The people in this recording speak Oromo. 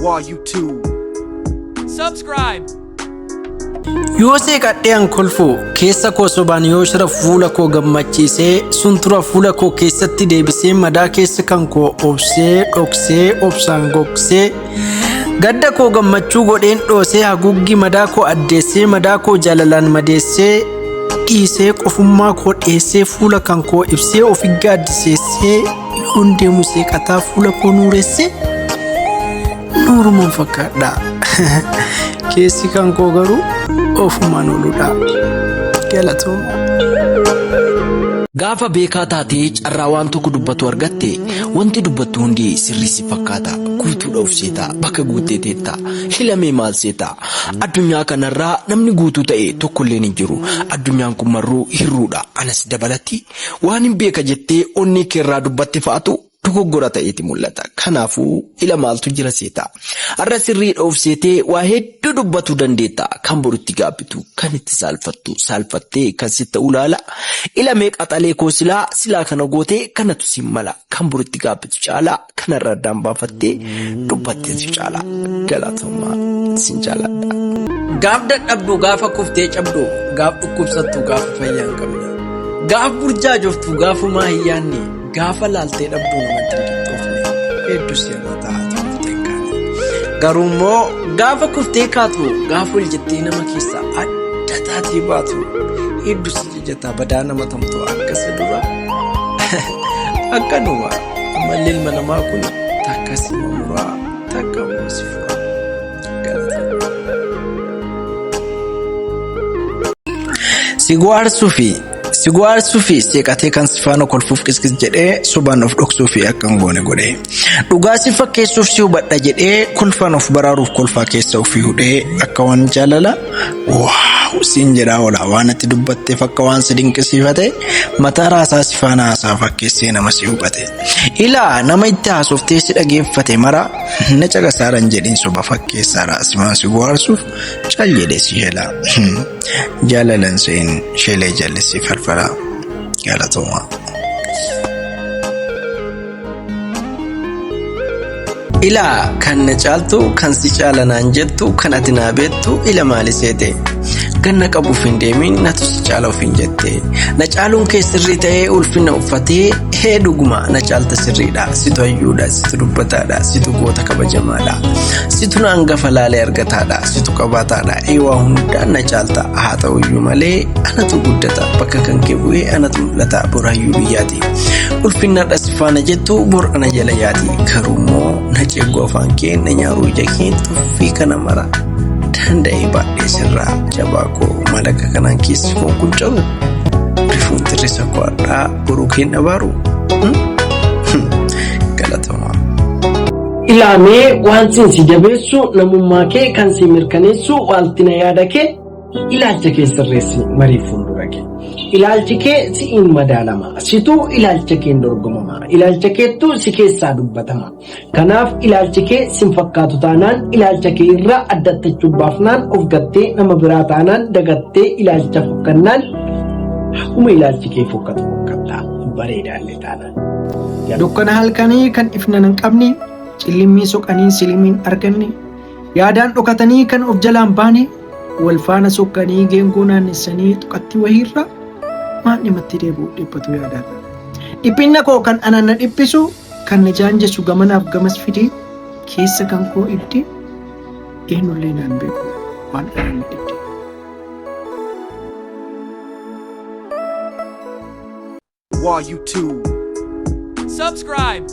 Waa YouTube. Subscribe. Yoo see qadheen kolfuu keessa koo sobaan yoo shira fuula koo gammachiisee sun tura fuula koo keessatti deebisee madaa keessa kan koo obsee dhoksee obsaan gogsee gadda koo gammachuu godheen dhoosee haguuggi madaa koo addeessee madaa koo jaalalaan madeessee dhiisee qofummaa koo dheessee fuula kan koo ibsee ofi gaaddiseessee yoon deemu seeqataa fuula koo nuuressee nuurumaan fakkaadha. Keessi kan koo garuu ofumaan ooludha. Galatooma. Gaafa beekaa taatee carraa waan tokko dubbatu argatte wanti dubbattu hundi sirrii si fakkaata. Guutuudha of seeta bakka guuttee teetta hilamee maal seeta. Addunyaa kanarraa namni guutuu ta'e tokkollee hin jiru. Addunyaan kun marruu hirruudha. Anas dabalatti waan hin beeka jettee onni keerraa dubbatte fa'aatu dogoggora ta'eeti mul'ata. Kanaafuu ila maaltu jira seeta. Har'a sirriidha of seetee waa hedduu dubbatu dandeetta. Kan borutti gaabbitu, kan itti saalfattu, saalfattee kan sitta ulaala. Ila meeqa xalee koo silaa kana gootee kanatu sin mala. Kan borutti gaabbitu caala, kanarra addaan baafattee dubbatteetu caala. Galatooma sin jaaladha. Gaaf dadhabdu gaafa kuftee cabdu gaaf dhukkubsattu gaafa fayyaa hin qabne gaaf burjaajoftu gaafumaa hin yaanne gaafa laaltee dhabduu namatti hin qixxoofne hedduu sirna taa'atu kuftee kaate garuu immoo gaafa kuftee kaatu gaafa ol jettee nama keessaa adda taatee baatu hedduu si jajjataa badaa nama tamtoo akkasa dura akkanuma ammallee ilma namaa kun takka si muraa takka si furaa. Sigwaarsuu fi seeqatee kan sifaana kolfuuf qisqis jedhee sobaan of dhoksuu fi akkan goone godhe. Dhugaa si fakkeessuuf si hubadha jedhee kolfaan of baraaruuf kolfaa keessa ofii hudhee akka waan jaalala. Waaw siin jedhaa oola waan ati dubbatteef akka waan si dinqisiifate mataa raasaa sifaana haasaa fakkeessee nama si hubate. Ilaa nama itti haasoftee si dhageeffate mara na caqasaaran jedhiin soba fakkeessaa raasimaan sigwaarsuuf cal jedhee si jala. Jaalalan seen sheelee jallisii farfara. Galatooma. Ilaa kan na caaltu kan si caalanaan jettu kan ati naa beektu ila maali seete. Ganna qabuuf hin deemin natu si caala of hin jette. Na caaluun kee sirrii ta'ee ulfina uffatee dhuguma na caalta sirriidha. Situ hayyuudha, situ dubbataadha, situ goota kabajamaadha. Situ na hangafa laalee argataadha, situ qabaataadha. Waa hundaan na caalta haa ta'uyyuu malee anatu guddata bakka kan kee bu'ee anatu mul'ata bor hayyuu biyyaati. Ulfinna dhasifaana jettu bor ana jala yaati. Garuummoo na ceegoo afaan kee na nyaaruu ija kee tuffii kana mara. Danda'ee baadhee sirraa jabaa koo malaqa kanaan keessi koo kun cabu rifuun tirrisa koo har'aa boruu keen dhabaaru. Galatooma. Ilaamee waan si jabeessu namummaa kee kan si mirkaneessu waalti na yaada kee ilaalcha kee sirreessi marii fuuldura kee. Ilaalchi kee si'iin madaalama. Situu ilaalcha kee dorgomama. Ilaalcha keettu si keessaa dubbatama. Kanaaf ilaalchi kee sin fakkaatu taanaan ilaalcha kee irraa addattachuuf baafnaan of gattee nama biraa taanaan dagattee ilaalcha fokkannaan akkuma ilaalchi kee fokkatu fokkatta bareedaallee taanaan. Dukkana halkanii kan ifnan hin qabne cillimmii soqanii silimiin arganne yaadaan dhokatanii kan of jalaan baane wal faana sokkanii geengoo naannessanii tuqatti wahiirra maan dhimatti deebi'u dhiphatu yaadaata. Dhiphinna koo kan anan na dhiphisu kan na jaanjessu gamanaaf gamas fidee keessa kan koo ibdee eenyullee naan beeku waan anan na dhibde. Waa YouTube. Subscribe.